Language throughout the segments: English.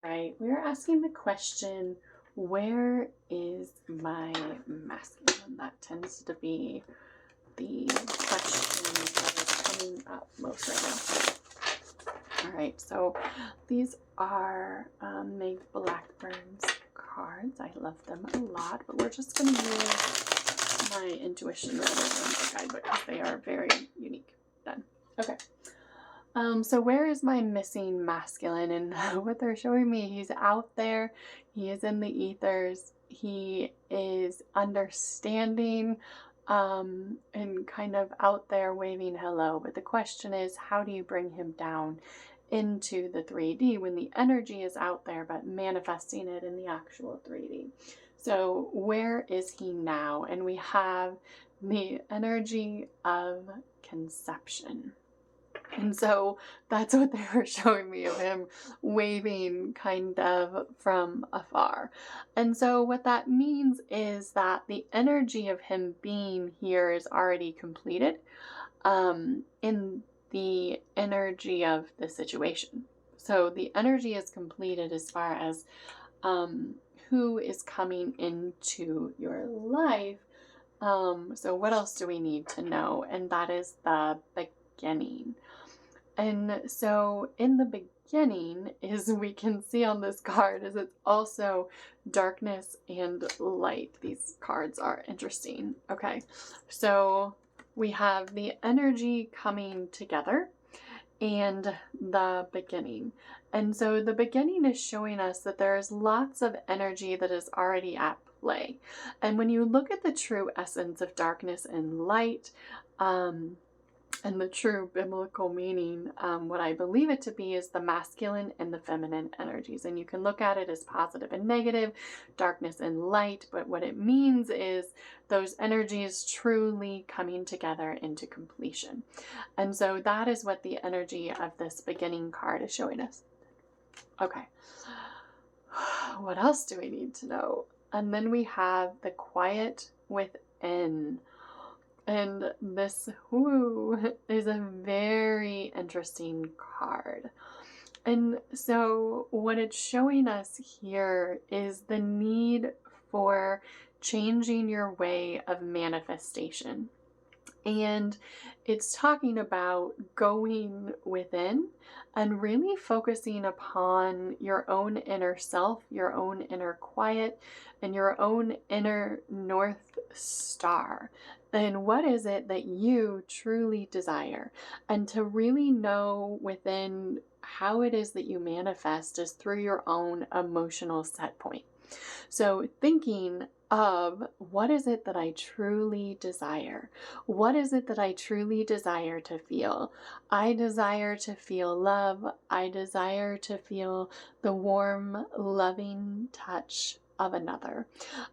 Right, we're asking the question, where is my masculine? That tends to be the question that is coming up most right now. All right, so these are Meg Blackburn's cards. I love them a lot, but we're just going to use my intuition rather than the guidebook because they are very unique. Done. Okay. So where is my missing masculine? And what they're showing me, he's out there, he is in the ethers, he is understanding, and kind of out there waving hello. But the question is, how do you bring him down into the 3D when the energy is out there, but manifesting it in the actual 3D? So where is he now? And we have the energy of conception. And so that's what they were showing me of him waving kind of from afar. And so what that means is that the energy of him being here is already completed in the energy of the situation. So the energy is completed as far as who is coming into your life. So what else do we need to know? And that is the beginning. And so in the beginning, as we can see on this card, is it's also darkness and light. These cards are interesting. Okay, so we have the energy coming together and the beginning. And so the beginning is showing us that there's lots of energy that is already at play. And when you look at the true essence of darkness and light, and the true biblical meaning, what I believe it to be is the masculine and the feminine energies. And you can look at it as positive and negative, darkness and light, but what it means is those energies truly coming together into completion. And so that is what the energy of this beginning card is showing us. Okay. What else do we need to know? And then we have the quiet within. And this is a very interesting card. And so what it's showing us here is the need for changing your way of manifestation. And it's talking about going within and really focusing upon your own inner self, your own inner quiet, and your own inner North Star. And what is it that you truly desire? And to really know within how it is that you manifest is through your own emotional set point. So thinking of what is it that I truly desire? What is it that I truly desire to feel? I desire to feel love. I desire to feel the warm, loving touch of another.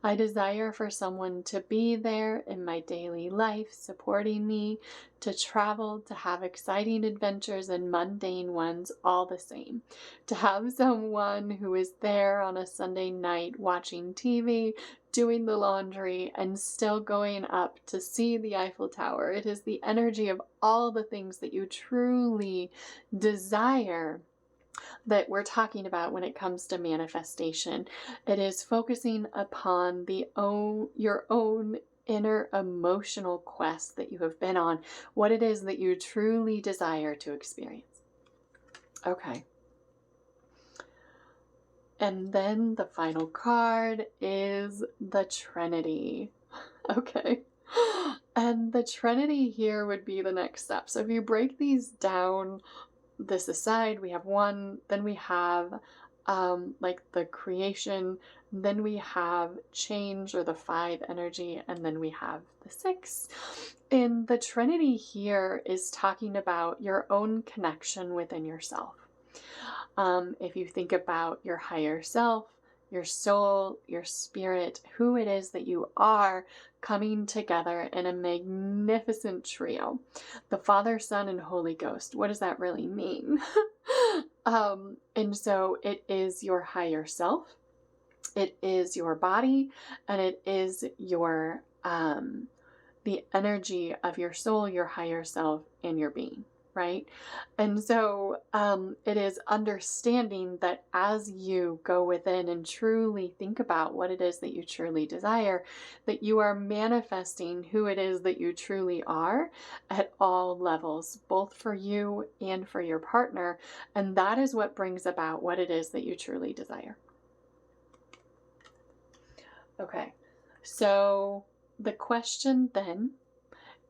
I desire for someone to be there in my daily life, supporting me, to travel, to have exciting adventures and mundane ones all the same. To have someone who is there on a Sunday night watching TV, doing the laundry, and still going up to see the Eiffel Tower. It is the energy of all the things that you truly desire that we're talking about when it comes to manifestation. It is focusing upon your own inner emotional quest that you have been on, what it is that you truly desire to experience. Okay. And then the final card is the Trinity. Okay. And the Trinity here would be the next step. So if you break these down, this aside, we have one, then we have like the creation, then we have change or the 5 energy, and then we have the 6. And the Trinity here is talking about your own connection within yourself. If you think about your higher self, your soul, your spirit, who it is that you are coming together in a magnificent trio. The Father, Son, and Holy Ghost. What does that really mean? And so it is your higher self, it is your body, and it is your the energy of your soul, your higher self, and your being. right? And so it is understanding that as you go within and truly think about what it is that you truly desire, that you are manifesting who it is that you truly are at all levels, both for you and for your partner. And that is what brings about what it is that you truly desire. Okay, so the question then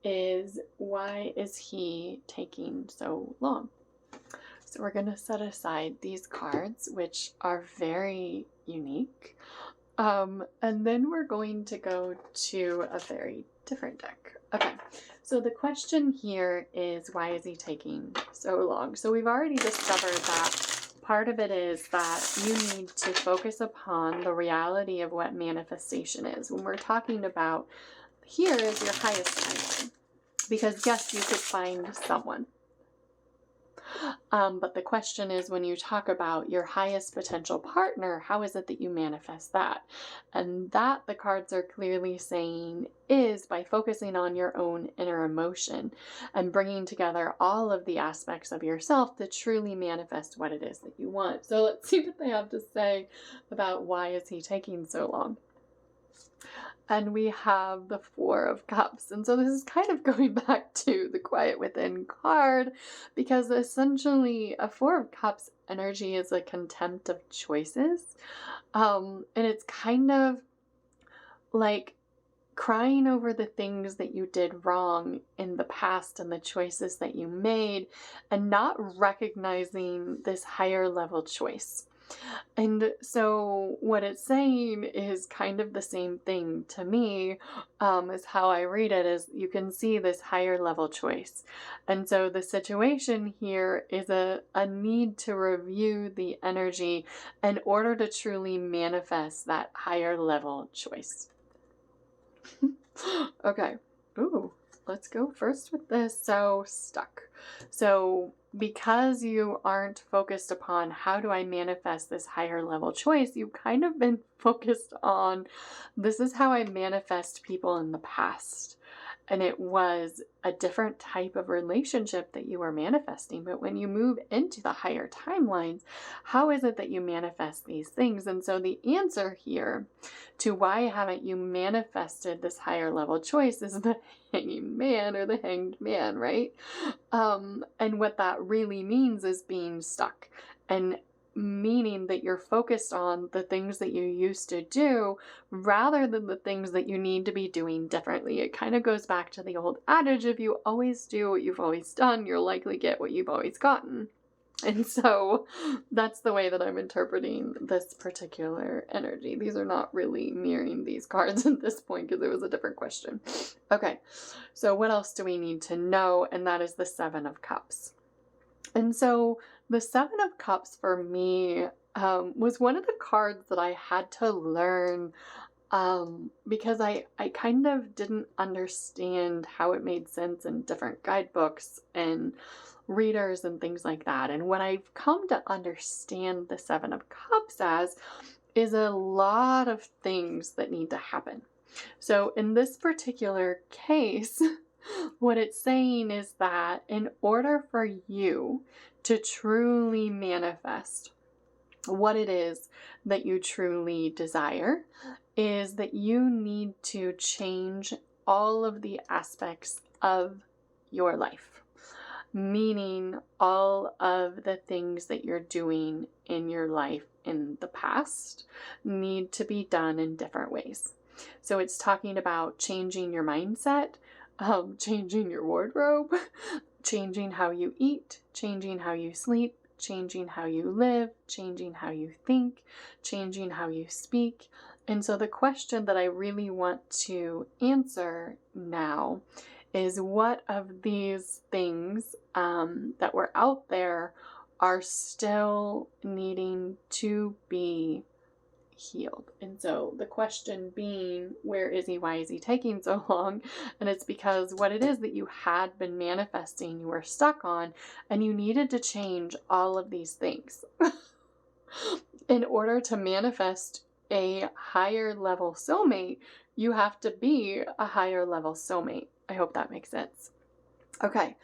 is, why is he taking so long? So we're going to set aside these cards, which are very unique. And then we're going to go to a very different deck. Okay, so the question here is, why is he taking so long? So we've already discovered that part of it is that you need to focus upon the reality of what manifestation is. When we're talking about, here is your highest timeline. Because yes, you could find someone. But the question is, when you talk about your highest potential partner, how is it that you manifest that? And that, the cards are clearly saying, is by focusing on your own inner emotion and bringing together all of the aspects of yourself to truly manifest what it is that you want. So let's see what they have to say about why is he taking so long. And we have the Four of Cups. And so this is kind of going back to the Quiet Within card, because essentially a Four of Cups energy is a contempt of choices. And it's kind of like crying over the things that you did wrong in the past and the choices that you made, and not recognizing this higher level choice. And so what it's saying is kind of the same thing to me, is how I read it, is you can see this higher level choice. And so the situation here is a need to review the energy in order to truly manifest that higher level choice. Okay. Ooh, let's go first with this. So, stuck. So because you aren't focused upon how do I manifest this higher level choice, you've kind of been focused on, this is how I manifest people in the past. And it was a different type of relationship that you were manifesting. But when you move into the higher timelines, how is it that you manifest these things? And so the answer here to why haven't you manifested this higher level choice is the hanging man, or the hanged man, right? And what that really means is being stuck, and meaning that you're focused on the things that you used to do rather than the things that you need to be doing differently. It kind of goes back to the old adage, if you always do what you've always done, you'll likely get what you've always gotten. And so that's the way that I'm interpreting this particular energy. These are not really mirroring these cards at this point because it was a different question. Okay, so what else do we need to know? And that is the Seven of Cups. And so the Seven of Cups for me was one of the cards that I had to learn because I kind of didn't understand how it made sense in different guidebooks and readers and things like that. And what I've come to understand the Seven of Cups as is a lot of things that need to happen. So in this particular case, what it's saying is that in order for you to truly manifest what it is that you truly desire, is that you need to change all of the aspects of your life. Meaning all of the things that you're doing in your life in the past need to be done in different ways. So it's talking about changing your mindset, changing your wardrobe, changing how you eat, changing how you sleep, changing how you live, changing how you think, changing how you speak. And so the question that I really want to answer now is, what of these things that were out there are still needing to be healed? And so the question being, where is he? Why is he taking so long? And it's because what it is that you had been manifesting, you were stuck on, and you needed to change all of these things in order to manifest a higher level soulmate. You have to be a higher level soulmate. I hope that makes sense. Okay,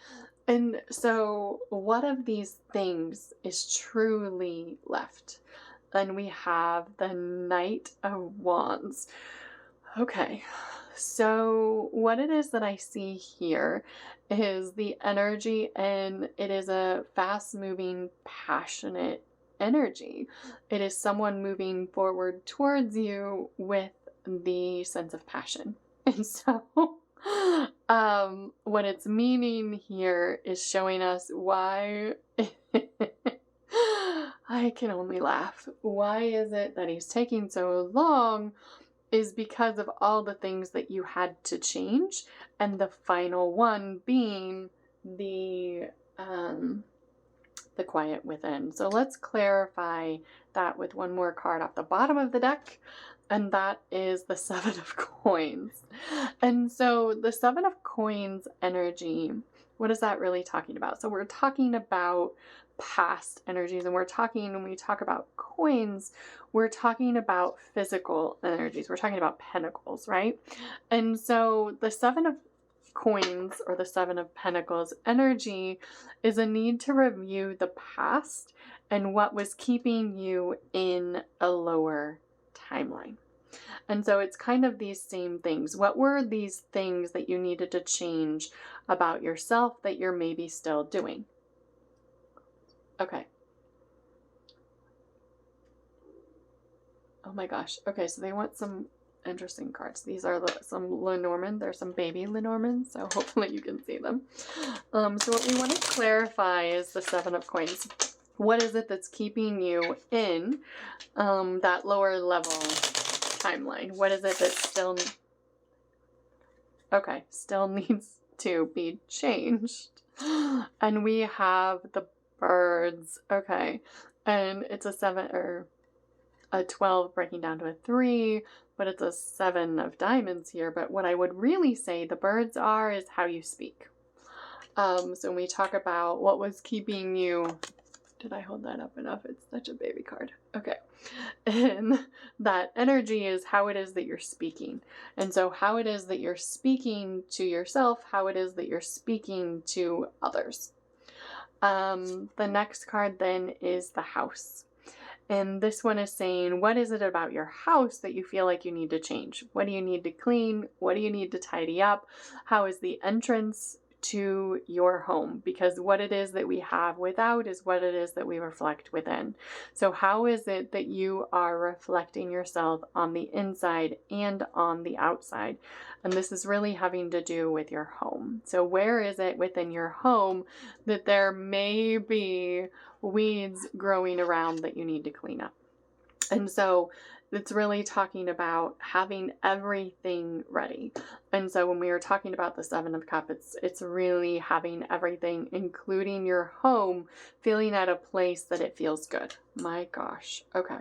And so what of these things is truly left? And we have the Knight of Wands. Okay, so what it is that I see here is the energy, and it is a fast-moving, passionate energy. It is someone moving forward towards you with the sense of passion. And so what it's meaning here is showing us why I can only laugh. Why is it that he's taking so long? Is because of all the things that you had to change, and the final one being the quiet within. So let's clarify that with one more card off the bottom of the deck, and that is the Seven of Coins. And so the Seven of Coins energy, what is that really talking about? So we're talking about past energies, and when we talk about coins, we're talking about physical energies. We're talking about pentacles, right? And so the Seven of Coins, or the Seven of Pentacles energy, is a need to review the past and what was keeping you in a lower timeline. And so it's kind of these same things. What were these things that you needed to change about yourself that you're maybe still doing? Okay. Oh my gosh. Okay, so they want some interesting cards. These are some Lenormand. There's some baby Lenormand, so hopefully you can see them. So what we want to clarify is the Seven of Coins. What is it that's keeping you in that lower level timeline? What is it that still needs to be changed? And we have the birds. Okay, and it's a 7 or a 12 breaking down to a 3, but it's a 7 of diamonds here. But what I would really say the birds are is how you speak. So when we talk about what was keeping you, did I hold that up enough? It's such a baby card. Okay. And that energy is how it is that you're speaking. And so how it is that you're speaking to yourself, how it is that you're speaking to others. The next card then is the House. And this one is saying, what is it about your house that you feel like you need to change? What do you need to clean? What do you need to tidy up? How is the entrance to your home? Because what it is that we have without is what it is that we reflect within. So how is it that you are reflecting yourself on the inside and on the outside? And this is really having to do with your home. So where is it within your home that there may be weeds growing around that you need to clean up? And so it's really talking about having everything ready. And so when we were talking about the Seven of Cups, it's really having everything, including your home, feeling at a place that it feels good. My gosh. Okay.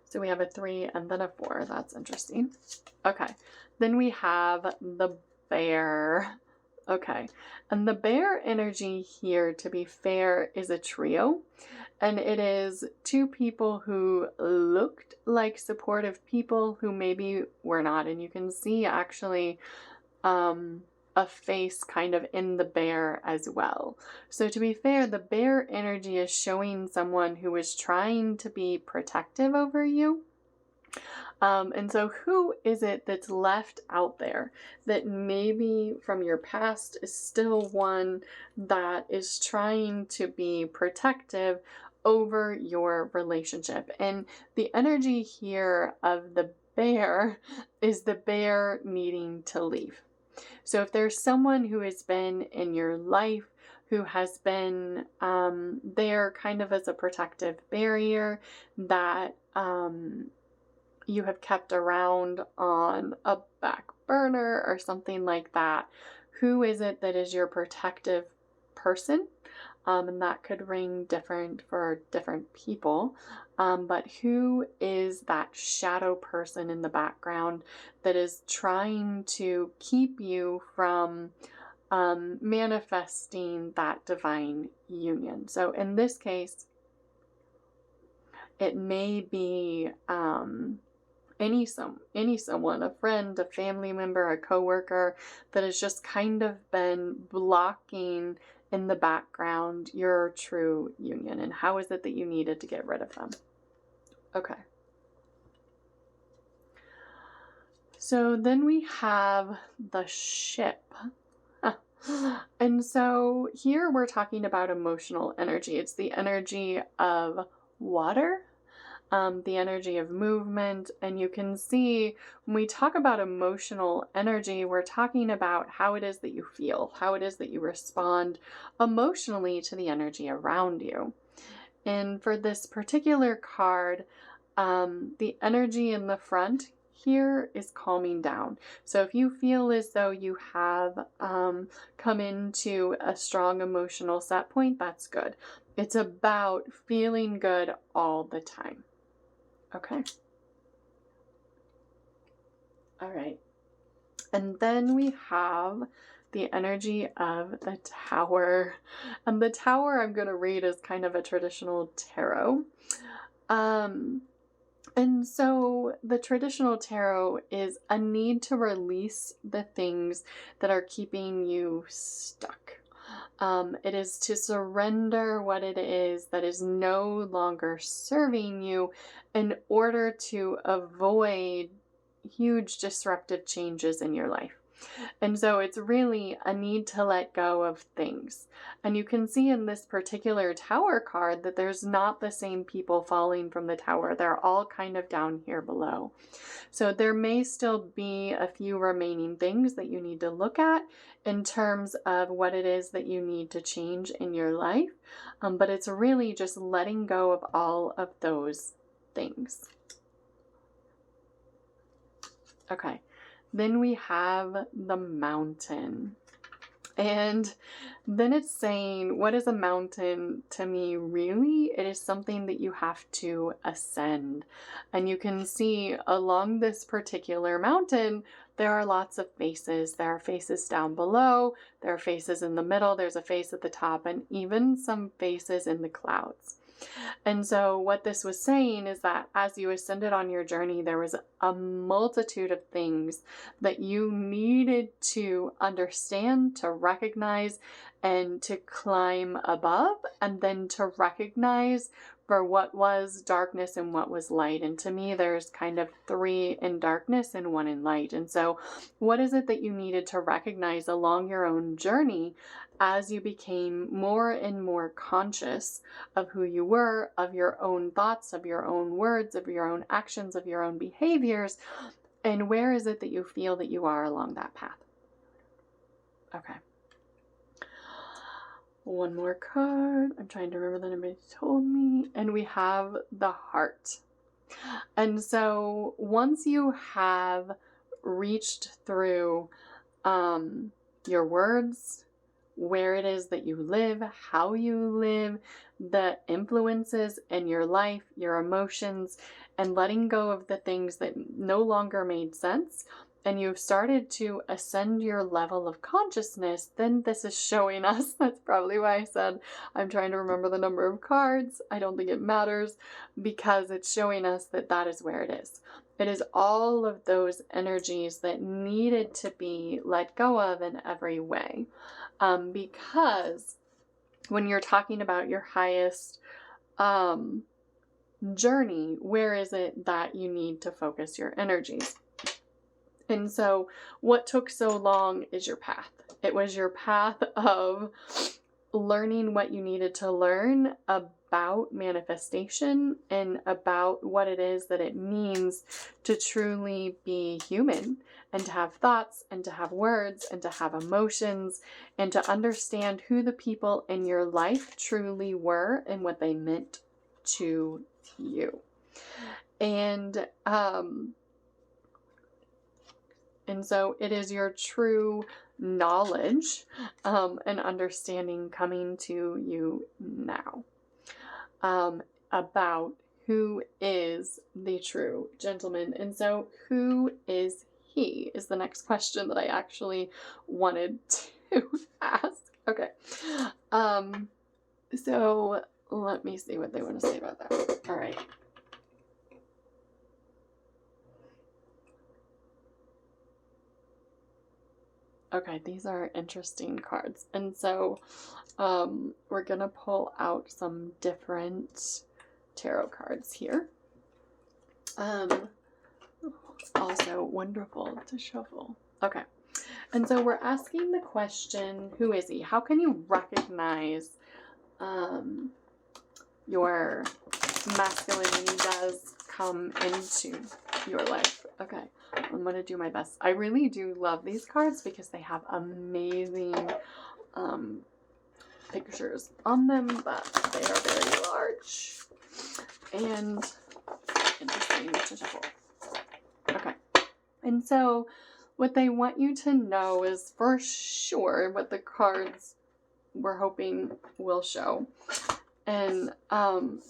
So we have a 3 and then a 4. That's interesting. Okay. Then we have the bear. Okay. And the bear energy here, to be fair, is a trio. And it is 2 people who looked like supportive people who maybe were not. And you can see actually a face kind of in the bear as well. So to be fair, the bear energy is showing someone who is trying to be protective over you. And so who is it that's left out there that maybe from your past is still one that is trying to be protective over your relationship? And the energy here of the bear is the bear needing to leave. So if there's someone who has been in your life who has been there kind of as a protective barrier that you have kept around on a back burner or something like that, who is it that is your protective person? And that could ring different for different people. But who is that shadow person in the background that is trying to keep you from manifesting that divine union? So in this case, it may be any someone, a friend, a family member, a coworker that has just kind of been blocking in the background your true union, and how is it that you needed to get rid of them? Okay. So then we have the ship. And so here we're talking about emotional energy. It's the energy of water, the energy of movement. And you can see when we talk about emotional energy, we're talking about how it is that you feel, how it is that you respond emotionally to the energy around you. And for this particular card, the energy in the front here is calming down. So if you feel as though you have come into a strong emotional set point, that's good. It's about feeling good all the time. Okay. All right. And then we have the energy of the Tower. And the Tower I'm going to read as kind of a traditional tarot. And so the traditional tarot is a need to release the things that are keeping you stuck. It is to surrender what it is that is no longer serving you in order to avoid huge disruptive changes in your life. And so it's really a need to let go of things. And you can see in this particular Tower card that there's not the same people falling from the tower. They're all kind of down here below. So there may still be a few remaining things that you need to look at in terms of what it is that you need to change in your life. But it's really just letting go of all of those things. Okay. Then we have the Mountain. And then it's saying, what is a mountain to me? Really, it is something that you have to ascend. And you can see along this particular mountain, there are lots of faces. There are faces down below, there are faces in the middle, there's a face at the top, and even some faces in the clouds. And so what this was saying is that as you ascended on your journey, there was a multitude of things that you needed to understand, to recognize, and to climb above, and then to recognize for what was darkness and what was light. And to me, there's kind of 3 in darkness and 1 in light. And so what is it that you needed to recognize along your own journey as you became more and more conscious of who you were, of your own thoughts, of your own words, of your own actions, of your own behaviors, and where is it that you feel that you are along that path? Okay. One more card. I'm trying to remember that nobody told me. And we have the Heart. And so once you have reached through your words, where it is that you live, how you live, the influences in your life, your emotions, and letting go of the things that no longer made sense, and you've started to ascend your level of consciousness, then this is showing us, that's probably why I said I'm trying to remember the number of cards. I don't think it matters, because it's showing us that that is where it is. It is all of those energies that needed to be let go of in every way. Because when you're talking about your highest journey, where is it that you need to focus your energies? And so what took so long is your path. It was your path of learning what you needed to learn about manifestation and about what it is that it means to truly be human and to have thoughts and to have words and to have emotions and to understand who the people in your life truly were and what they meant to you. And so it is your true knowledge and understanding coming to you now about who is the true gentleman. And so who is he is the next question that I actually wanted to ask. Okay. So let me see what they want to say about that. All right. Okay, these are interesting cards. And so we're gonna pull out some different tarot cards here. Also wonderful to shuffle. Okay. And so we're asking the question, who is he? How can you recognize your masculine when he does come into your life? Okay, I'm going to do my best. I really do love these cards because they have amazing pictures on them, but they are very large and interesting to shuffle. Okay, and so what they want you to know is for sure what the cards we're hoping will show, and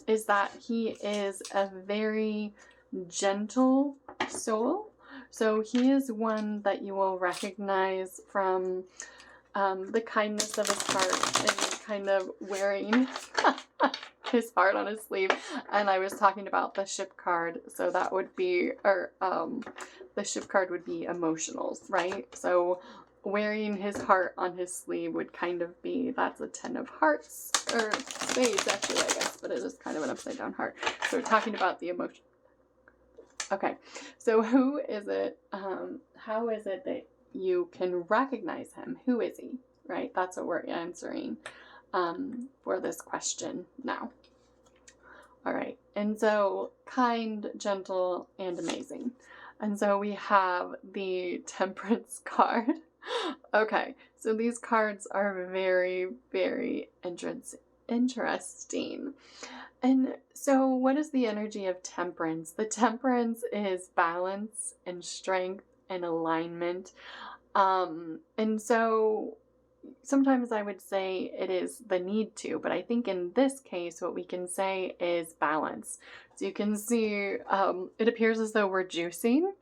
is that he is a very gentle soul. So he is one that you will recognize from the kindness of his heart and kind of wearing his heart on his sleeve. And I was talking about the ship card, so that would be, or the ship card would be emotionals, right? So wearing his heart on his sleeve would kind of be, that's a 10 of hearts, or spades actually, I guess, but it is kind of an upside down heart. So we're talking about the emotion. Okay, so who is it, how is it that you can recognize him? Who is he, right? That's what we're answering for this question now. All right, and so kind, gentle, and amazing. And so we have the Temperance card. Okay, so these cards are very, very interesting. And so what is the energy of Temperance? The Temperance is balance and strength and alignment. And so sometimes I would say it is the need to, but I think in this case, what we can say is balance. So you can see, it appears as though we're juicing,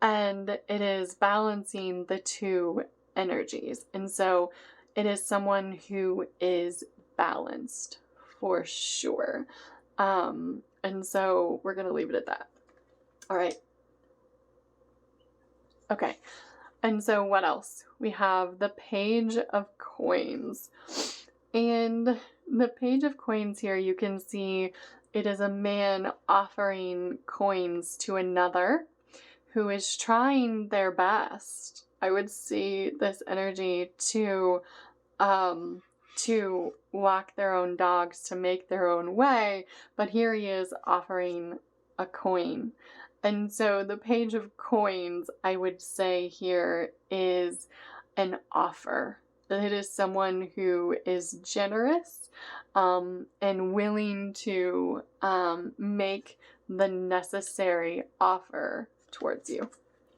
and it is balancing the two energies. And so it is someone who is balanced for sure. And so we're going to leave it at that. All right. Okay. And so what else? We have the Page of Coins. And the Page of Coins here, you can see it is a man offering coins to another who is trying their best. I would see this energy to walk their own dogs, to make their own way, but here he is offering a coin. And so the Page of Coins, I would say here, is an offer. It is someone who is generous and willing to make the necessary offer towards you.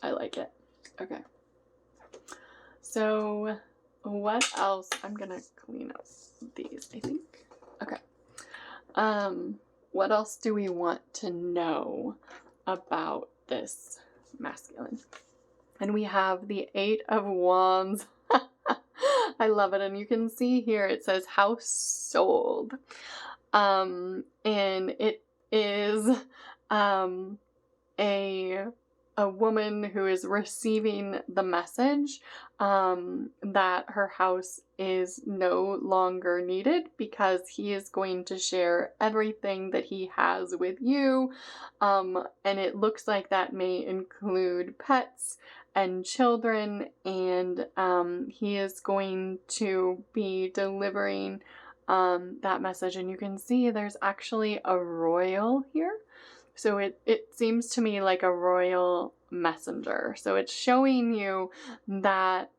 I like it. Okay. So what else? I'm going to clean up these, I think. Okay. What else do we want to know about this masculine? And we have the 8 of Wands. I love it. And you can see here it says house sold. And it is a woman who is receiving the message that her house is no longer needed because he is going to share everything that he has with you. And it looks like that may include pets and children, and he is going to be delivering that message. And you can see there's actually a royal here. So it seems to me like a royal messenger. So it's showing you that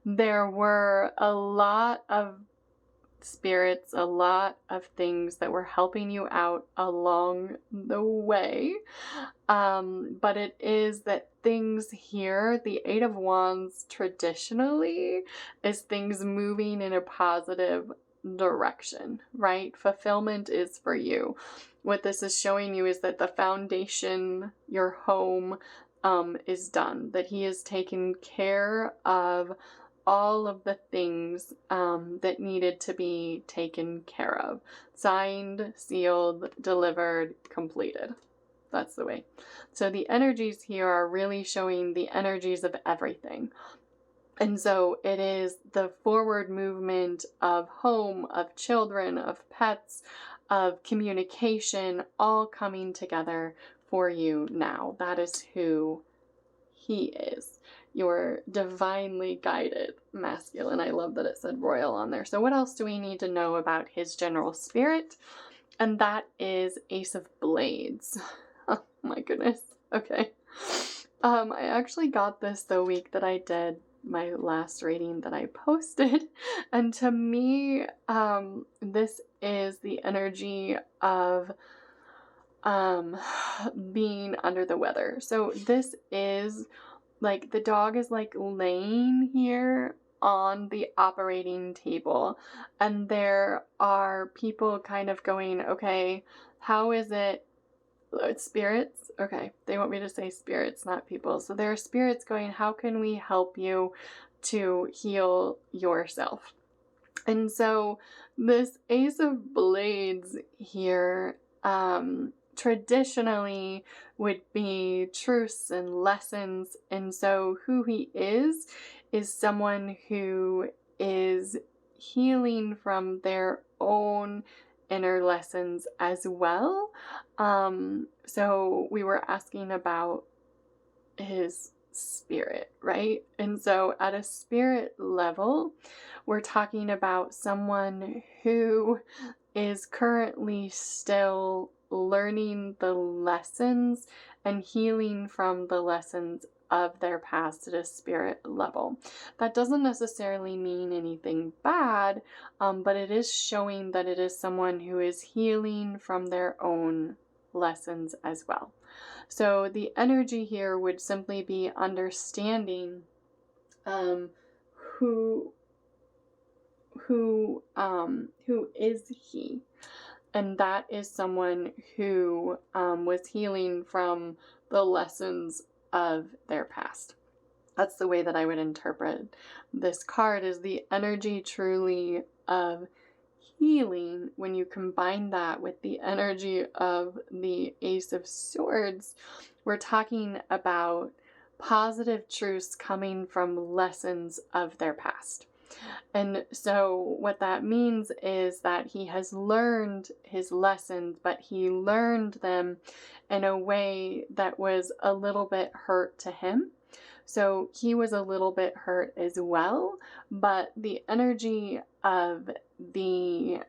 there were a lot of spirits, a lot of things that were helping you out along the way. But it is that things here, the 8 of Wands traditionally is things moving in a positive direction, right? Fulfillment is for you. What this is showing you is that the foundation, your home, is done. That he has taken care of all of the things that needed to be taken care of. Signed, sealed, delivered, completed. That's the way. So the energies here are really showing the energies of everything. And so it is the forward movement of home, of children, of pets, of communication, all coming together for you now. That is who he is. Your divinely guided masculine. I love that it said royal on there. So what else do we need to know about his general spirit? And that is Ace of Blades. Oh my goodness. Okay. I actually got this the week that I did my last reading that I posted, and to me, this is the energy of being under the weather. So this is like the dog is like laying here on the operating table, and there are people kind of going, okay, how is it? It's spirits. Okay, they want me to say spirits, not people. So there are spirits going, how can we help you to heal yourself? And so this Ace of Blades here traditionally would be truths and lessons. And so who he is someone who is healing from their own inner lessons as well. So we were asking about his spirit, right? And so at a spirit level, we're talking about someone who is currently still learning the lessons and healing from the lessons of their past at a spirit level. That doesn't necessarily mean anything bad, but it is showing that it is someone who is healing from their own lessons as well. So the energy here would simply be understanding who is he? And that is someone who was healing from the lessons of their past. That's the way that I would interpret this card, is the energy truly of healing. When you combine that with the energy of the Ace of Swords, we're talking about positive truths coming from lessons of their past. And so what that means is that he has learned his lessons, but he learned them in a way that was a little bit hurt to him. So he was a little bit hurt as well, but the energy of the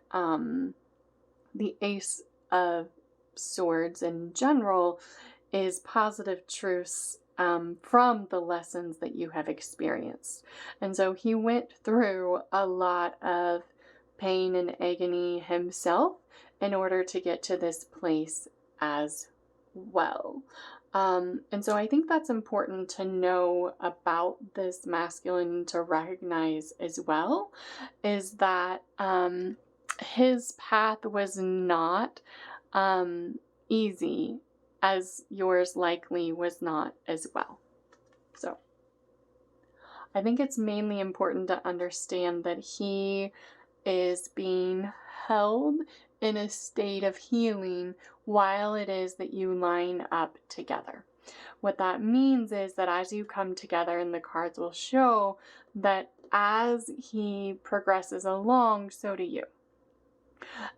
Ace of Swords in general is positive truths from the lessons that you have experienced. And so he went through a lot of pain and agony himself in order to get to this place as well. And so I think that's important to know about this masculine, to recognize as well, is that his path was not easy, as yours likely was not as well. So I think it's mainly important to understand that he is being held in a state of healing while it is that you line up together. What that means is that as you come together, and the cards will show that as he progresses along, so do you.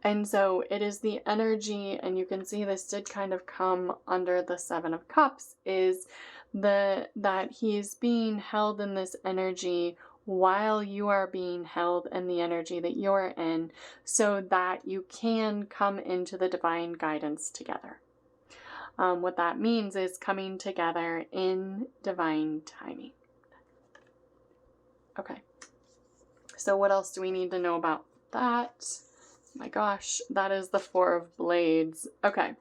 And so it is the energy, and you can see this did kind of come under the Seven of Cups, is that he's being held in this energy while you are being held in the energy that you're in, so that you can come into the divine guidance together. What that means is coming together in divine timing. Okay. So what else do we need to know about that? My gosh, that is the Four of Blades. Okay.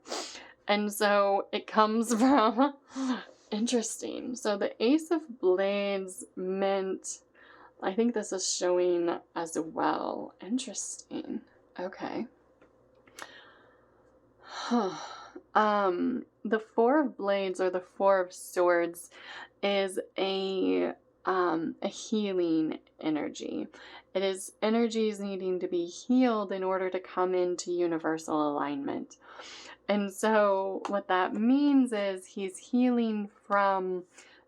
And so it comes from, interesting. So the Ace of Blades meant, I think this is showing as well. Interesting. Okay. The Four of Blades, or the Four of Swords, is a healing energy. It is energies needing to be healed in order to come into universal alignment. And so what that means is he's healing from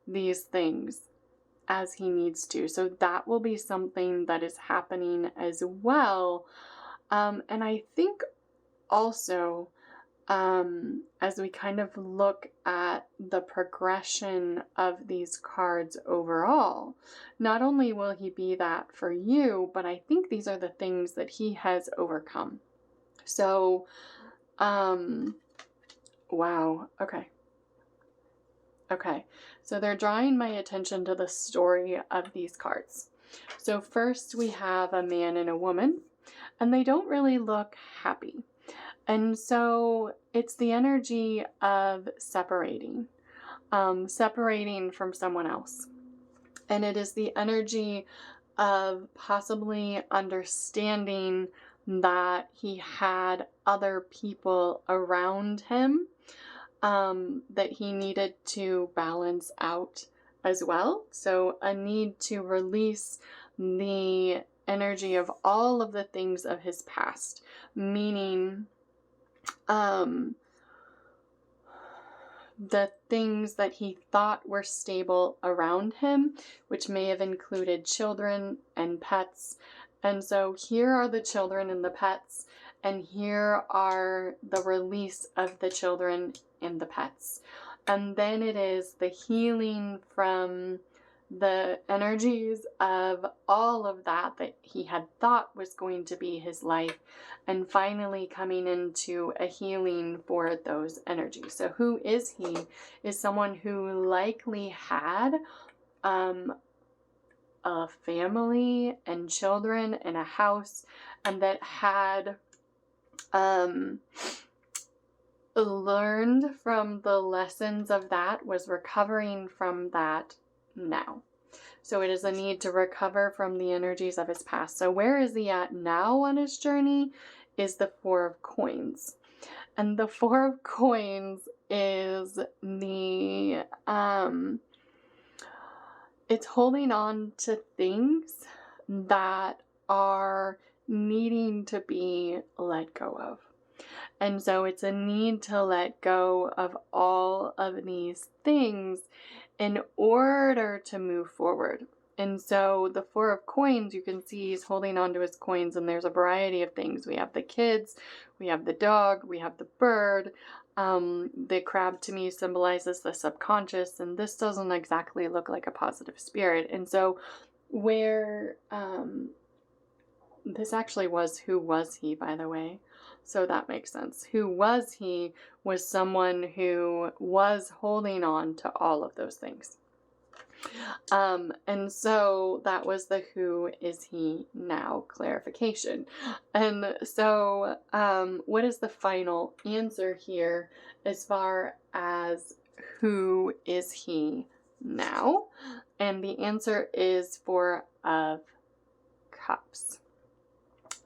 these things. as he needs to. So that will be something that is happening as well. And I think also, as we kind of look at the progression of these cards overall, not only will he be that for you, but I think these are the things that he has overcome. So, wow. Okay. So they're drawing my attention to the story of these cards. So first we have a man and a woman, and they don't really look happy. And so it's the energy of separating from someone else. And it is the energy of possibly understanding that he had other people around him that he needed to balance out as well. So a need to release the energy of all of the things of his past, meaning the things that he thought were stable around him, which may have included children and pets. And so here are the children and the pets, and here are the release of the children and the pets. And then it is the healing from the energies of all of that he had thought was going to be his life, and finally coming into a healing for those energies. So who is he? Is someone who likely had a family and children and a house, and that had learned from the lessons of that, was recovering from that now. So it is a need to recover from the energies of his past. So where is he at now on his journey is the Four of Coins. And the Four of Coins is the, it's holding on to things that are needing to be let go of. And so it's a need to let go of all of these things in order to move forward. And so the Four of Coins, you can see he's holding on to his coins, and there's a variety of things. We have the kids, we have the dog, we have the bird. The crab to me symbolizes the subconscious, and this doesn't exactly look like a positive spirit. And so where this actually was, who was he, by the way? So that makes sense. Who was he was someone who was holding on to all of those things. And so that was the who is he now clarification. And so what is the final answer here as far as who is he now? And the answer is Four of Cups.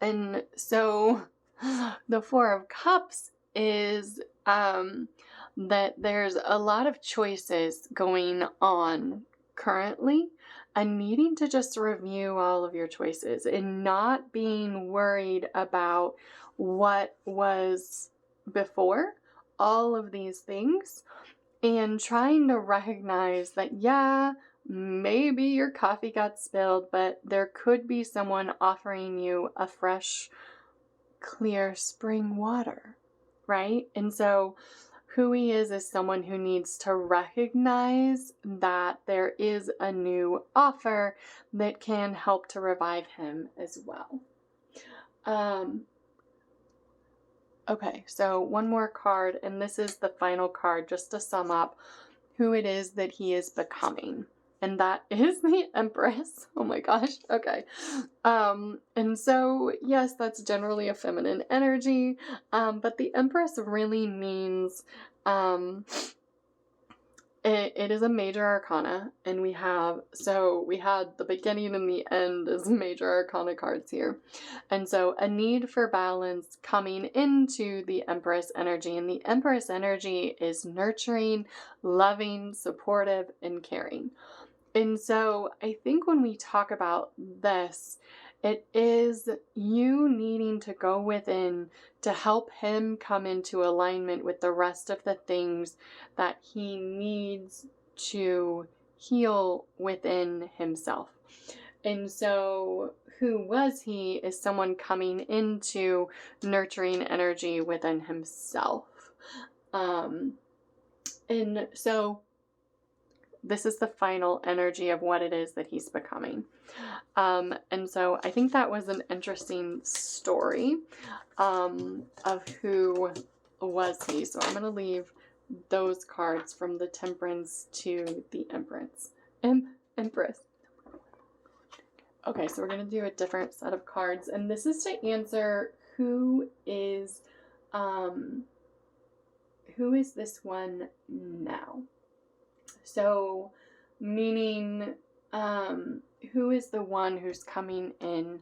And so the Four of Cups is that there's a lot of choices going on currently, and needing to just review all of your choices and not being worried about what was before all of these things, and trying to recognize that, yeah, maybe your coffee got spilled, but there could be someone offering you a fresh, clear spring water, right? And so who he is someone who needs to recognize that there is a new offer that can help to revive him as well. Okay, so one more card, and this is the final card just to sum up who it is that he is becoming. And that is the Empress. Oh my gosh. Okay. And so, yes, that's generally a feminine energy. But the Empress really means, it is a major arcana, and we had the beginning and the end as major arcana cards here. And so a need for balance coming into the Empress energy, and the Empress energy is nurturing, loving, supportive, and caring. And so I think when we talk about this, it is you needing to go within to help him come into alignment with the rest of the things that he needs to heal within himself. And so who was he is someone coming into nurturing energy within himself. And so this is the final energy of what it is that he's becoming. And so I think that was an interesting story of who was he. So I'm going to leave those cards from the Temperance to the Empress. Empress. Okay, so we're going to do a different set of cards, and this is to answer who is this one now? So, meaning, who is the one who's coming in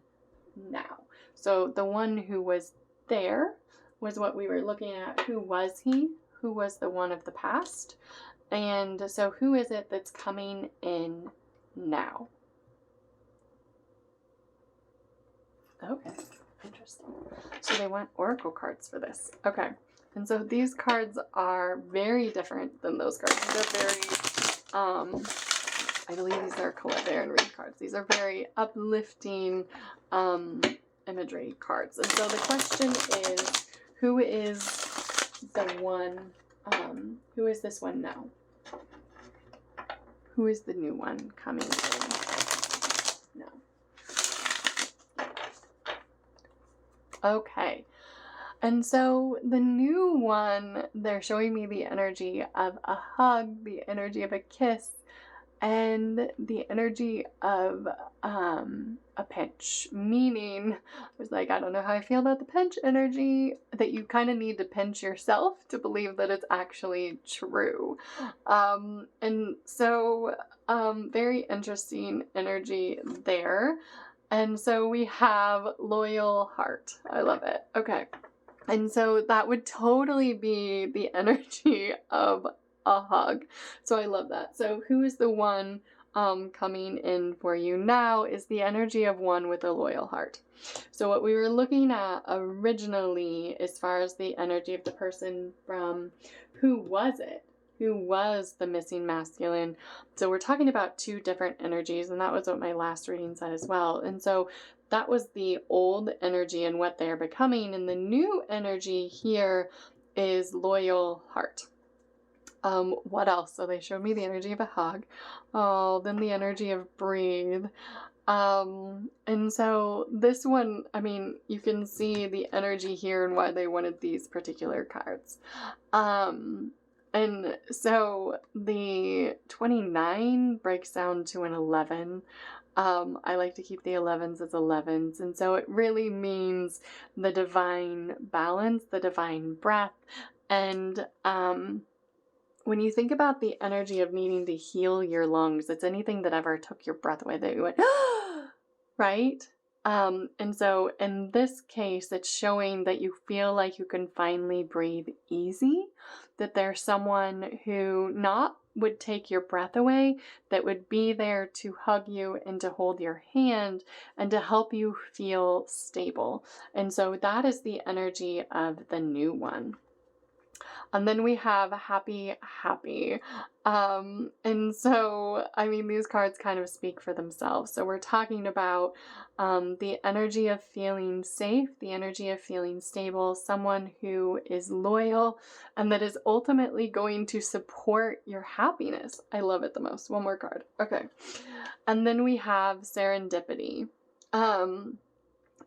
now? So the one who was there was what we were looking at. Who was he? Who was the one of the past? And so who is it that's coming in now? Okay, interesting. So they want oracle cards for this. Okay, and so these cards are very different than those cards. These are very, I believe these are Colette and Reed cards. These are very uplifting imagery cards. And so the question is, who is the one, who is this one now? Who is the new one coming in now? Okay, and so the new one, they're showing me the energy of a hug, the energy of a kiss, and the energy of a pinch. Meaning, I was like, I don't know how I feel about the pinch energy, that you kind of need to pinch yourself to believe that it's actually true. And so very interesting energy there. And so we have loyal heart. I love it. Okay. And so that would totally be the energy of a hug. So I love that. So who is the one coming in for you now is the energy of one with a loyal heart. So what we were looking at originally, as far as the energy of the person from who was it? Who was the missing masculine? So we're talking about two different energies, and that was what my last reading said as well. And so that was the old energy and what they're becoming, and the new energy here is loyal heart. What else? So they showed me the energy of a hug. Oh, then the energy of breathe. And so this one, I mean, you can see the energy here and why they wanted these particular cards. And so the 29 breaks down to an 11. I like to keep the 11s as 11s. And so it really means the divine balance, the divine breath. And when you think about the energy of needing to heal your lungs, it's anything that ever took your breath away that you went, right? And so in this case, it's showing that you feel like you can finally breathe easy, that there's someone who not would take your breath away, that would be there to hug you and to hold your hand and to help you feel stable. And so that is the energy of the new one. And then we have happy. And so, I mean, these cards kind of speak for themselves. So we're talking about the energy of feeling safe, the energy of feeling stable, someone who is loyal and that is ultimately going to support your happiness. I love it the most. One more card. Okay. And then we have serendipity.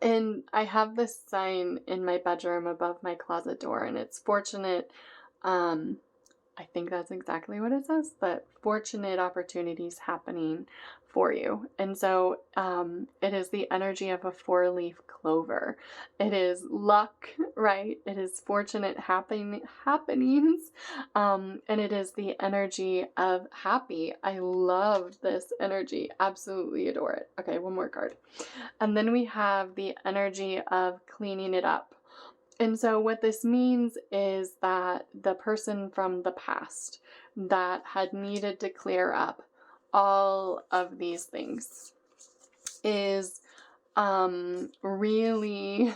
And I have this sign in my bedroom above my closet door, and it's fortunate. I think that's exactly what it says, but fortunate opportunities happening for you. And so it is the energy of a 4-leaf clover. It is luck, right? It is fortunate happenings. And it is the energy of happy. I love this energy. Absolutely adore it. Okay, one more card. And then we have the energy of cleaning it up. And so what this means is that the person from the past that had needed to clear up all of these things is really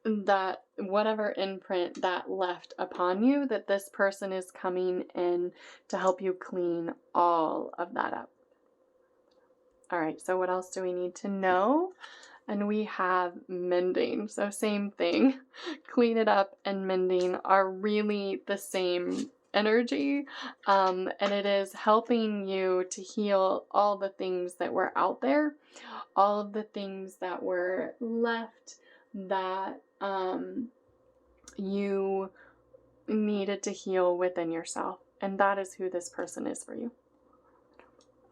that whatever imprint that left upon you, that this person is coming in to help you clean all of that up. All right, so what else do we need to know? And we have mending. So same thing. Clean it up and mending are really the same energy. And it is helping you to heal all the things that were out there, all of the things that were left that you needed to heal within yourself. And that is who this person is for you.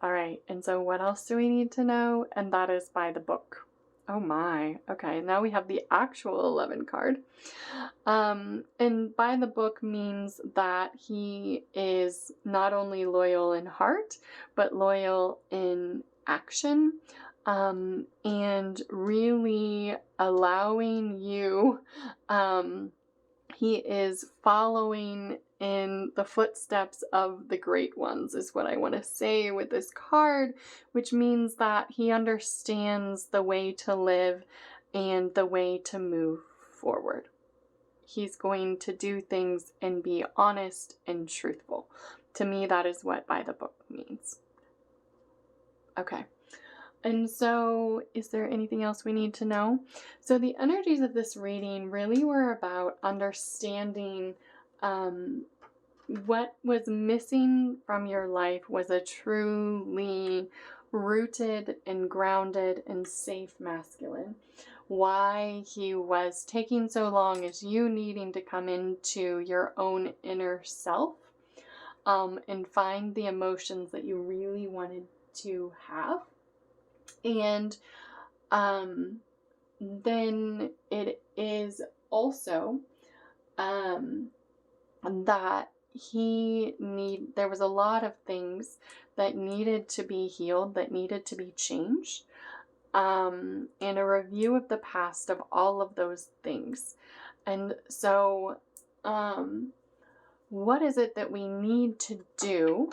All right, and so what else do we need to know? And that is by the book. Oh my, okay, now we have the actual 11 card. And by the book means that he is not only loyal in heart, but loyal in action, and really allowing you, he is following in the footsteps of the great ones, is what I want to say with this card, which means that he understands the way to live and the way to move forward. He's going to do things and be honest and truthful. To me, that is what by the book means. Okay. And so, is there anything else we need to know? So the energies of this reading really were about understanding what was missing from your life was a truly rooted and grounded and safe masculine. Why he was taking so long is you needing to come into your own inner self, and find the emotions that you really wanted to have. And then it is also that there was a lot of things that needed to be healed, that needed to be changed, and a review of the past of all of those things. And so what is it that we need to do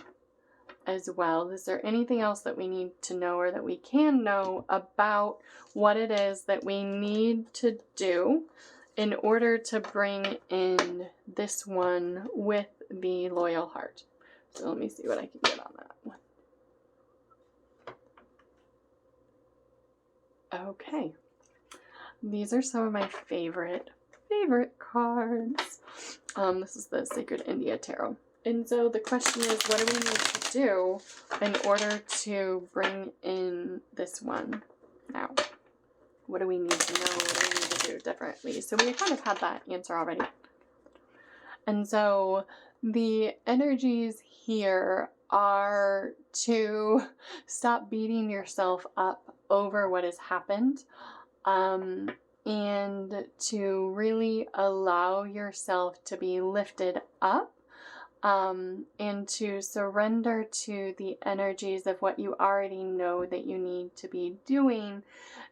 as well? Is there anything else that we need to know or that we can know about what it is that we need to do in order to bring in this one with the loyal heart? So let me see what I can get on that one. Okay. These are some of my favorite cards. This is the Sacred India Tarot. And so the question is, what do we need to do in order to bring in this one now? What do we need to know? What do we need to do differently? So we kind of had that answer already. And so the energies here are to stop beating yourself up over what has happened, and to really allow yourself to be lifted up, and to surrender to the energies of what you already know that you need to be doing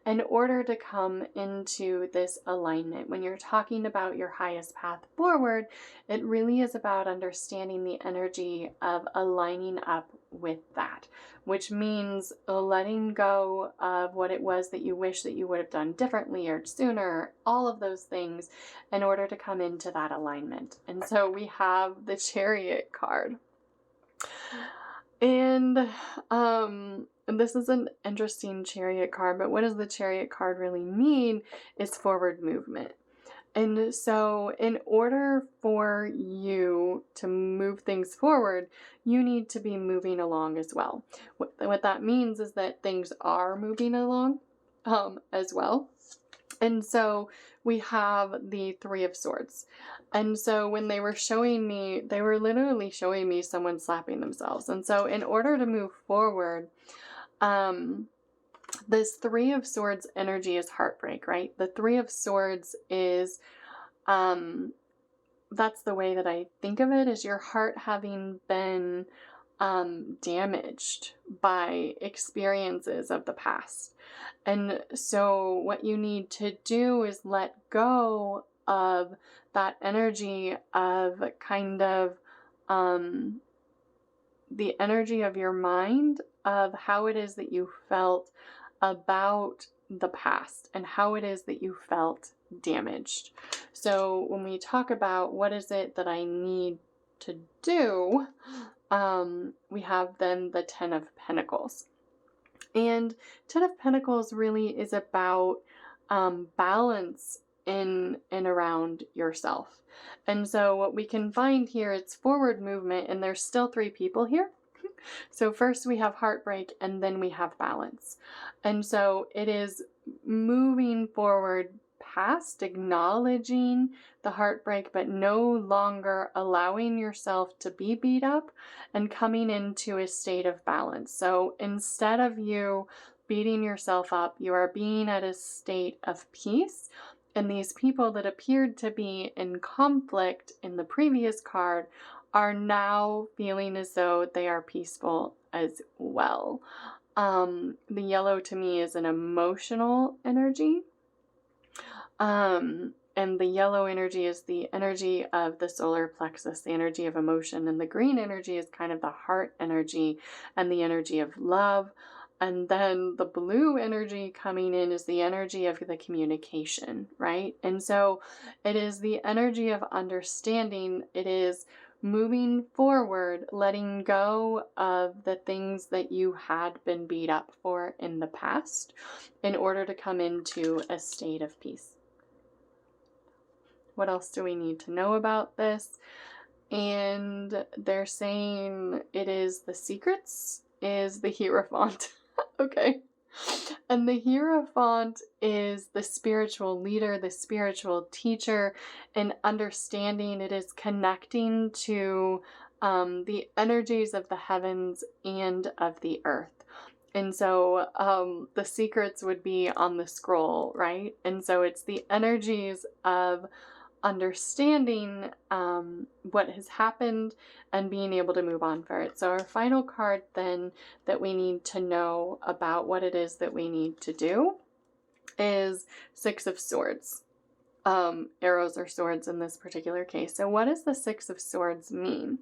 in order to come into this alignment. When you're talking about your highest path forward, it really is about understanding the energy of aligning up with that, which means letting go of what it was that you wish that you would have done differently or sooner, all of those things, in order to come into that alignment. And so we have the Chariot card. And this is an interesting Chariot card, but what does the Chariot card really mean is forward movement. And so in order for you to move things forward, you need to be moving along as well. What that means is that things are moving along as well. And so we have the Three of Swords. And so when they were showing me, they were literally showing me someone slapping themselves. And so in order to move forward, this Three of Swords energy is heartbreak, right? The Three of Swords is, that's the way that I think of it, is your heart having been damaged by experiences of the past. And so what you need to do is let go of that energy of kind of the energy of your mind of how it is that you felt about the past and how it is that you felt damaged. So when we talk about what is it that I need to do, we have then the Ten of Pentacles. And Ten of Pentacles really is about balance in and around yourself. And so what we can find here, it's forward movement, and there's still 3 people here. So first we have heartbreak, and then we have balance. And so it is moving forward past acknowledging the heartbreak, but no longer allowing yourself to be beat up, and coming into a state of balance. So instead of you beating yourself up, you are being at a state of peace. And these people that appeared to be in conflict in the previous card are now feeling as though they are peaceful as well. The yellow to me is an emotional energy. And the yellow energy is the energy of the solar plexus, the energy of emotion. And the green energy is kind of the heart energy and the energy of love. And then the blue energy coming in is the energy of the communication, right? And so it is the energy of understanding. It is moving forward, letting go of the things that you had been beat up for in the past in order to come into a state of peace. What else do we need to know about this? And they're saying it is the secrets, is the Hierophant. Okay. And the Hierophant is the spiritual leader, the spiritual teacher, and understanding. It is connecting to the energies of the heavens and of the earth. And so the secrets would be on the scroll, right? And so it's the energies of understanding what has happened and being able to move on for it. So our final card then that we need to know about what it is that we need to do is Six of Swords. Arrows or swords in this particular case. So what does the Six of Swords mean?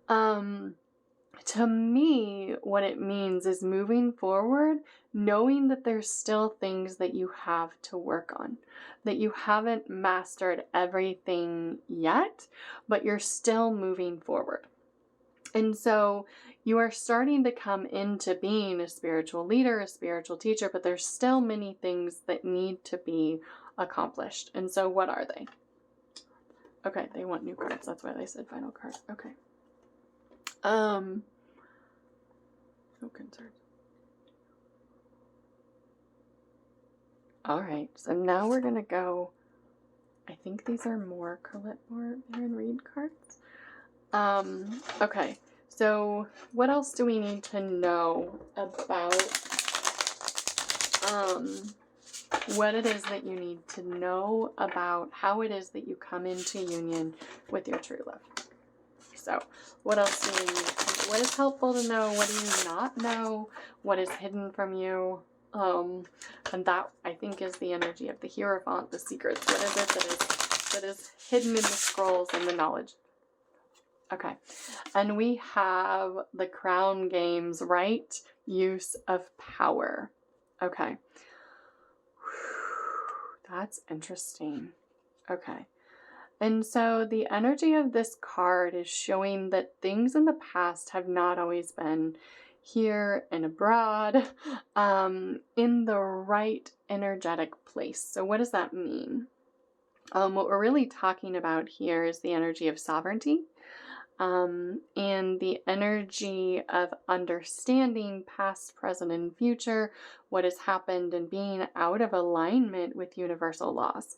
To me, what it means is moving forward, knowing that there's still things that you have to work on, that you haven't mastered everything yet, but you're still moving forward. And so you are starting to come into being a spiritual leader, a spiritual teacher, but there's still many things that need to be accomplished. And so what are they? Okay, they want new cards. That's why they said final card. Okay. No concern. All right, so now we're gonna go. I think these are more Colette Moore and Reed cards. Okay, so what else do we need to know about what it is that you need to know about how it is that you come into union with your true love? So what else do you need? What is helpful to know? What do you not know? What is hidden from you? And that, I think, is the energy of the Hierophant, the secrets. What is it that is hidden in the scrolls and the knowledge? Okay. And we have the Crown Games, right? Use of power. Okay. That's interesting. Okay. And so the energy of this card is showing that things in the past have not always been here and abroad, in the right energetic place. So what does that mean? What we're really talking about here is the energy of sovereignty, and the energy of understanding past, present, and future, what has happened, and being out of alignment with universal laws.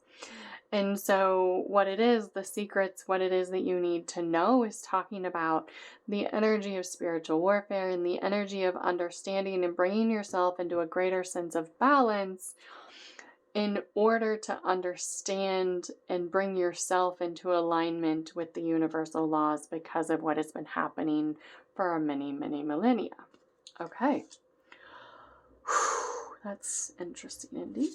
And so what it is, the secrets, what it is that you need to know is talking about the energy of spiritual warfare and the energy of understanding and bringing yourself into a greater sense of balance in order to understand and bring yourself into alignment with the universal laws because of what has been happening for many, many millennia. Okay. That's interesting indeed.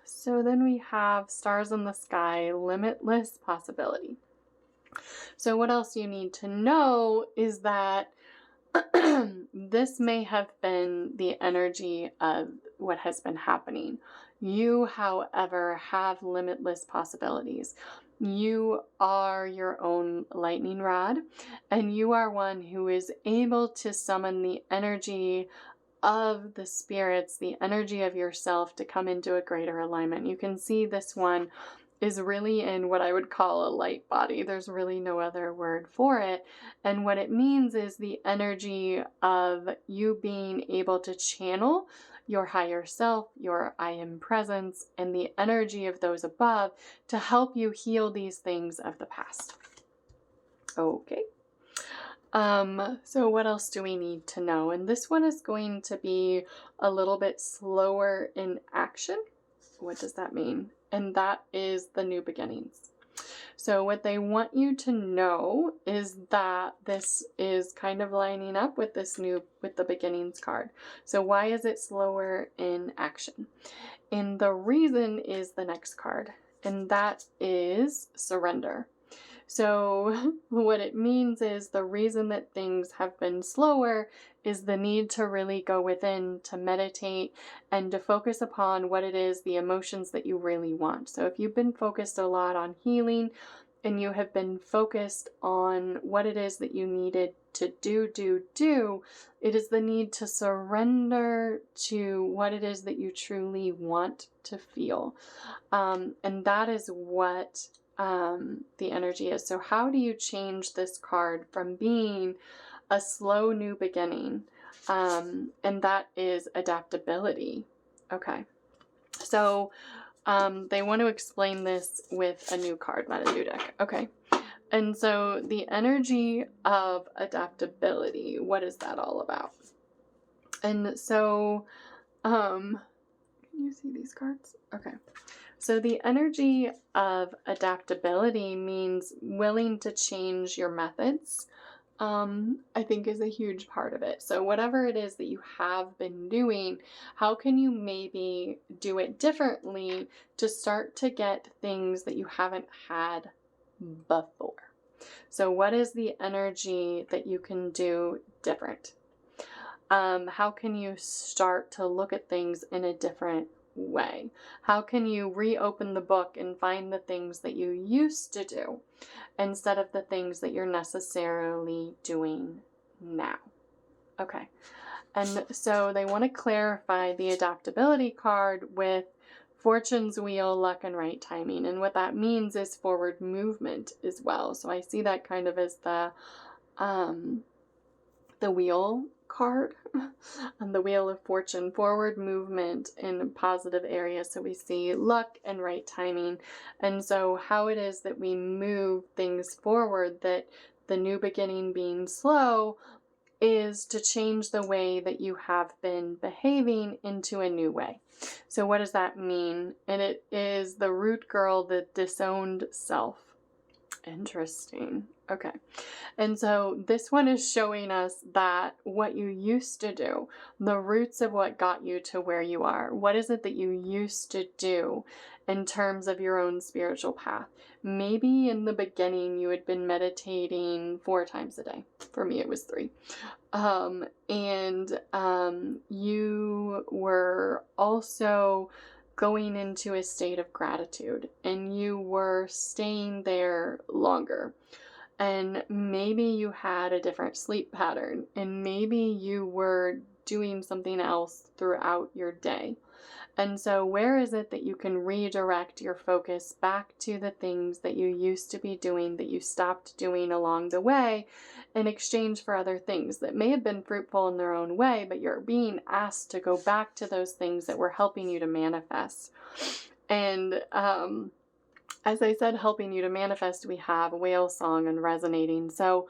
So then we have Stars in the Sky, Limitless Possibility. So what else you need to know is that this may have been the energy of what has been happening. You, however, have limitless possibilities. You are your own lightning rod, and you are one who is able to summon the energy of the spirits, the energy of yourself, to come into a greater alignment. You can see this one is really in what I would call a light body. There's really no other word for it. And what it means is the energy of you being able to channel your higher self, your I am presence, and the energy of those above to help you heal these things of the past. Okay. So what else do we need to know? And this one is going to be a little bit slower in action. What does that mean? And that is the new beginnings. So what they want you to know is that this is kind of lining up with with the beginnings card. So why is it slower in action? And the reason is the next card, and that is surrender. So what it means is the reason that things have been slower is the need to really go within, to meditate, and to focus upon what it is, the emotions that you really want. So if you've been focused a lot on healing, and you have been focused on what it is that you needed to do, it is the need to surrender to what it is that you truly want to feel. And that is what the energy is. So how do you change this card from being a slow new beginning? And that is adaptability. Okay. So they want to explain this with a new card, not a new deck. Okay. And so the energy of adaptability, what is that all about? And so, can you see these cards? Okay. So the energy of adaptability means willing to change your methods, I think is a huge part of it. So whatever it is that you have been doing, how can you maybe do it differently to start to get things that you haven't had before? So what is the energy that you can do different? How can you start to look at things in a different way? How can you reopen the book and find the things that you used to do instead of the things that you're necessarily doing now? Okay. And so they want to clarify the adaptability card with Fortune's wheel, luck, and right timing. And what that means is forward movement as well. So I see that kind of as the wheel card on the Wheel of Fortune, forward movement in positive areas. So we see luck and right timing. And so how it is that we move things forward, that the new beginning being slow is to change the way that you have been behaving into a new way. So what does that mean? And it is the root girl, the disowned self. Interesting. Okay. And so this one is showing us that what you used to do, the roots of what got you to where you are, what is it that you used to do in terms of your own spiritual path? Maybe in the beginning you had been meditating 4 times a day. For me, it was 3. You were also going into a state of gratitude, and you were staying there longer. And maybe you had a different sleep pattern, and maybe you were doing something else throughout your day. And so where is it that you can redirect your focus back to the things that you used to be doing, that you stopped doing along the way, in exchange for other things that may have been fruitful in their own way, but you're being asked to go back to those things that were helping you to manifest. And as I said, helping you to manifest, we have whale song and resonating. So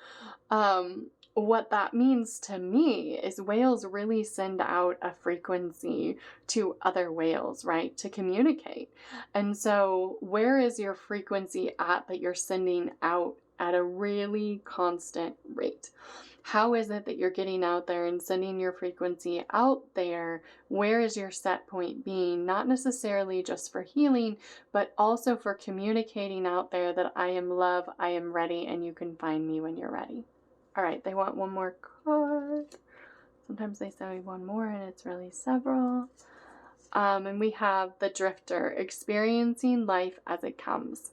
what that means to me is whales really send out a frequency to other whales, right, to communicate. And so where is your frequency at that you're sending out at a really constant rate? How is it that you're getting out there and sending your frequency out there? Where is your set point being? Not necessarily just for healing, but also for communicating out there that I am love, I am ready, and you can find me when you're ready. All right, they want one more card. Sometimes they say one more and it's really several. And we have the drifter, experiencing life as it comes.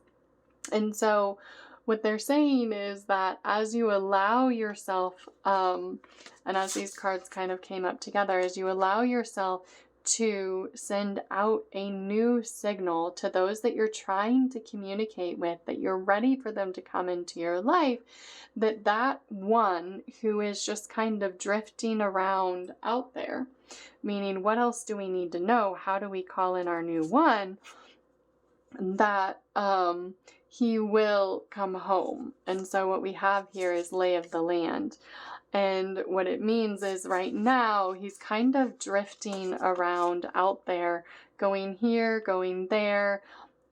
And so what they're saying is that as you allow yourself, and as these cards kind of came up together, as you allow yourself to send out a new signal to those that you're trying to communicate with, that you're ready for them to come into your life, that one who is just kind of drifting around out there, meaning what else do we need to know? How do we call in our new one? That he will come home. And so what we have here is lay of the land. And what it means is right now he's kind of drifting around out there, going here, going there.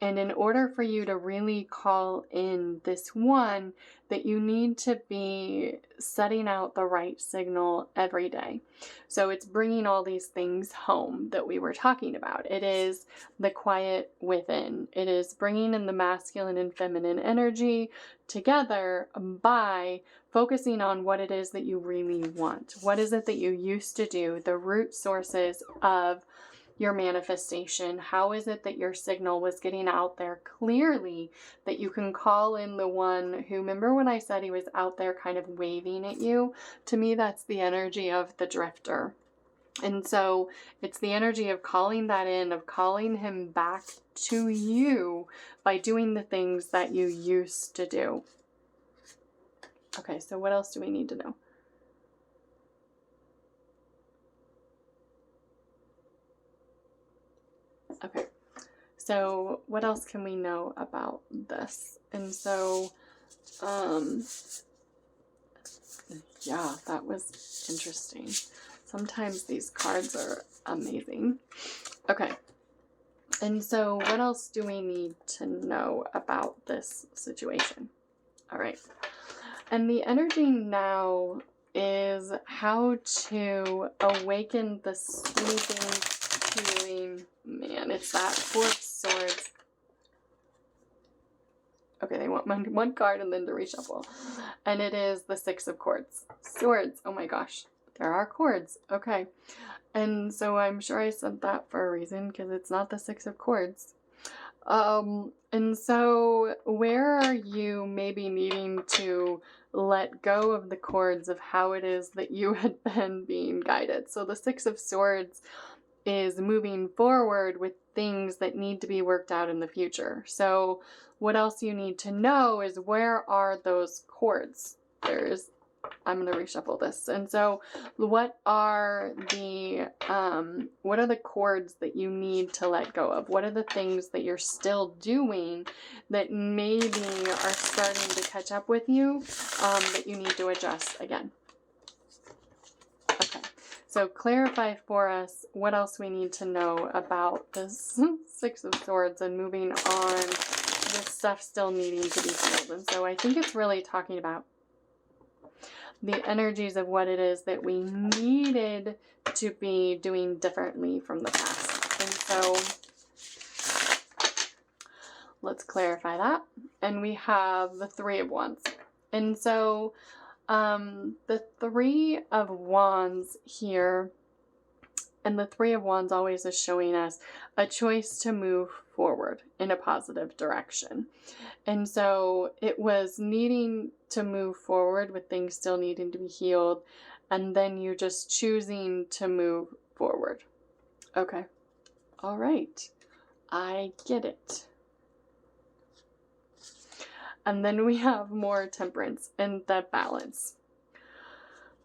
And in order for you to really call in this one, that you need to be setting out the right signal every day. So it's bringing all these things home that we were talking about. It is the quiet within. It is bringing in the masculine and feminine energy together by focusing on what it is that you really want. What is it that you used to do? The root sources of your manifestation. How is it that your signal was getting out there clearly, that you can call in the one who, remember when I said he was out there kind of waving at you? To me, that's the energy of the drifter. And so it's the energy of calling that in, of calling him back to you by doing the things that you used to do. Okay, so what else do we need to know? Okay, so what else can we know about this? And so, yeah, that was interesting. Sometimes these cards are amazing. Okay, and so what else do we need to know about this situation? All right, and the energy now is how to awaken the sleeping, healing man. It's that Four of Swords. Okay, they want one card and then to reshuffle. And it is the Six of Swords. Oh my gosh. There are cords. Okay. And so I'm sure I said that for a reason, because it's not the Six of Cords. And so where are you maybe needing to let go of the cords of how it is that you had been being guided? So the Six of Swords is moving forward with things that need to be worked out in the future. So what else you need to know is, where are those cords? I'm going to reshuffle this. And so what are the cords that you need to let go of? What are the things that you're still doing that maybe are starting to catch up with you, that you need to adjust again? Okay. So clarify for us what else we need to know about this Six of Swords and moving on with stuff still needing to be healed. And so I think it's really talking about the energies of what it is that we needed to be doing differently from the past. And so let's clarify that. And we have the Three of Wands. And so the Three of Wands here, and the Three of Wands always is showing us a choice to move forward in a positive direction. And so it was needing to move forward with things still needing to be healed, and then you just choosing to move forward. Okay. All right. I get it. And then we have more Temperance and the balance.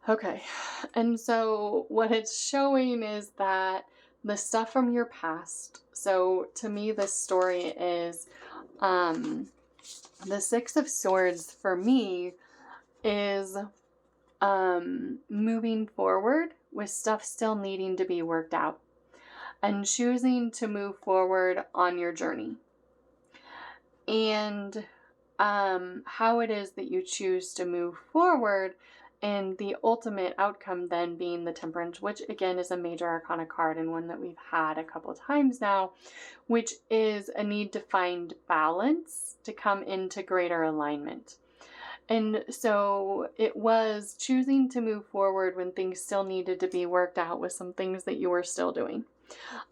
Okay, and so what it's showing is that the stuff from your past, so to me this story is the Six of Swords for me is moving forward with stuff still needing to be worked out and choosing to move forward on your journey. And how it is that you choose to move forward, and the ultimate outcome then being the Temperance, which again is a major arcana card and one that we've had a couple times now, which is a need to find balance to come into greater alignment. And so it was choosing to move forward when things still needed to be worked out with some things that you were still doing.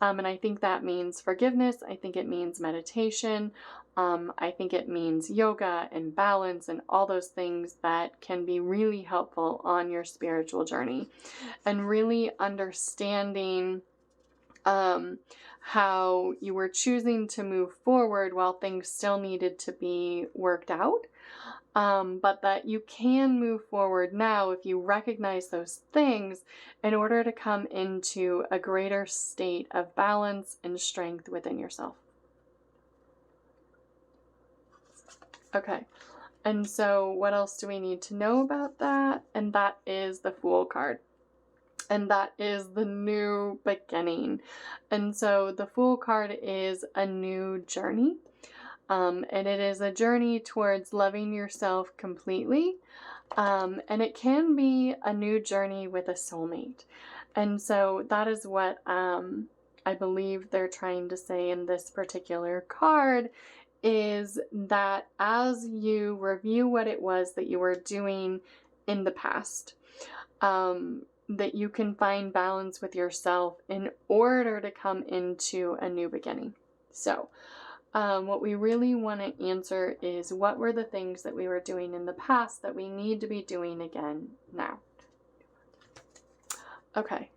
And I think that means forgiveness. I think it means meditation. I think it means yoga and balance and all those things that can be really helpful on your spiritual journey, and really understanding how you were choosing to move forward while things still needed to be worked out. But that you can move forward now if you recognize those things in order to come into a greater state of balance and strength within yourself. Okay, and so what else do we need to know about that? And that is the Fool card. And that is the new beginning. And so the Fool card is a new journey. And it is a journey towards loving yourself completely. And it can be a new journey with a soulmate. And so that is what I believe they're trying to say in this particular card, is that as you review what it was that you were doing in the past, that you can find balance with yourself in order to come into a new beginning. So what we really want to answer is, what were the things that we were doing in the past that we need to be doing again now? Okay,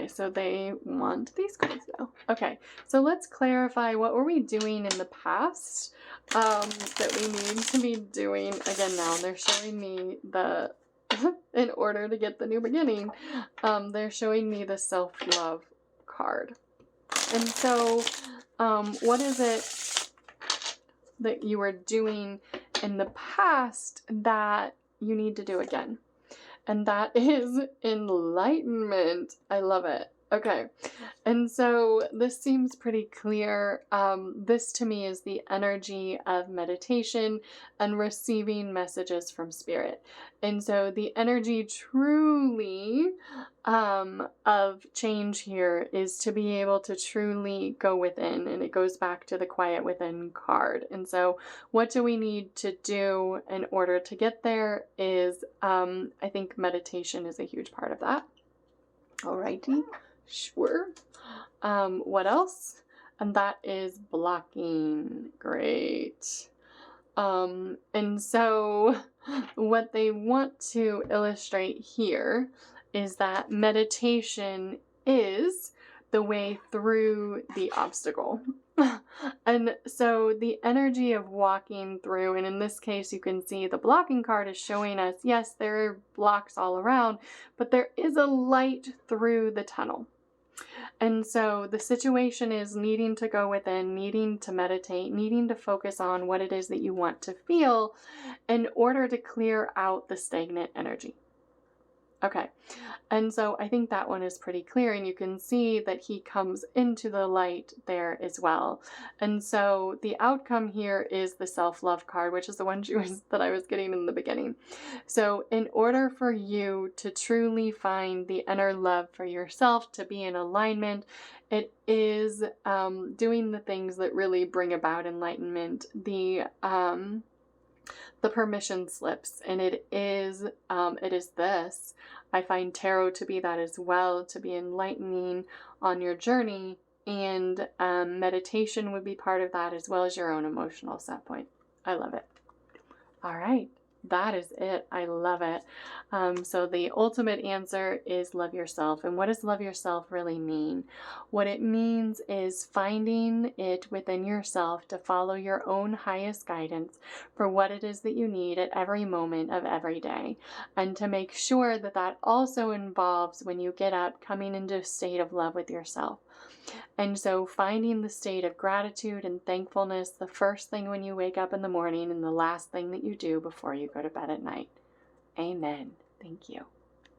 so they want these cards though. Okay, so let's clarify, what were we doing in the past that we need to be doing again now? And they're showing me the, in order to get the new beginning, they're showing me the self-love card. And so what is it that you were doing in the past that you need to do again? And that is enlightenment. I love it. Okay, and so this seems pretty clear. This to me is the energy of meditation and receiving messages from spirit. And so the energy truly of change here is to be able to truly go within, and it goes back to the quiet within card. And so what do we need to do in order to get there is, I think meditation is a huge part of that. Alrighty. Sure. What else? And that is blocking. Great. And so what they want to illustrate here is that meditation is the way through the obstacle. And so the energy of walking through, and in this case you can see the blocking card is showing us, yes, there are blocks all around, but there is a light through the tunnel. And so the situation is needing to go within, needing to meditate, needing to focus on what it is that you want to feel in order to clear out the stagnant energy. Okay, and so I think that one is pretty clear, and you can see that he comes into the light there as well. And so the outcome here is the self-love card, which is the one that I was getting in the beginning. So in order for you to truly find the inner love for yourself, to be in alignment, it is doing the things that really bring about enlightenment, the permission slips, and it is this. I find tarot to be that as well, to be enlightening on your journey, and meditation would be part of that, as well as your own emotional set point. I love it. All right, that is it. I love it. So the ultimate answer is love yourself. And what does love yourself really mean? What it means is finding it within yourself to follow your own highest guidance for what it is that you need at every moment of every day. And to make sure that that also involves, when you get up, coming into a state of love with yourself. And so finding the state of gratitude and thankfulness the first thing when you wake up in the morning, and the last thing that you do before you go to bed at night. Amen. Thank you.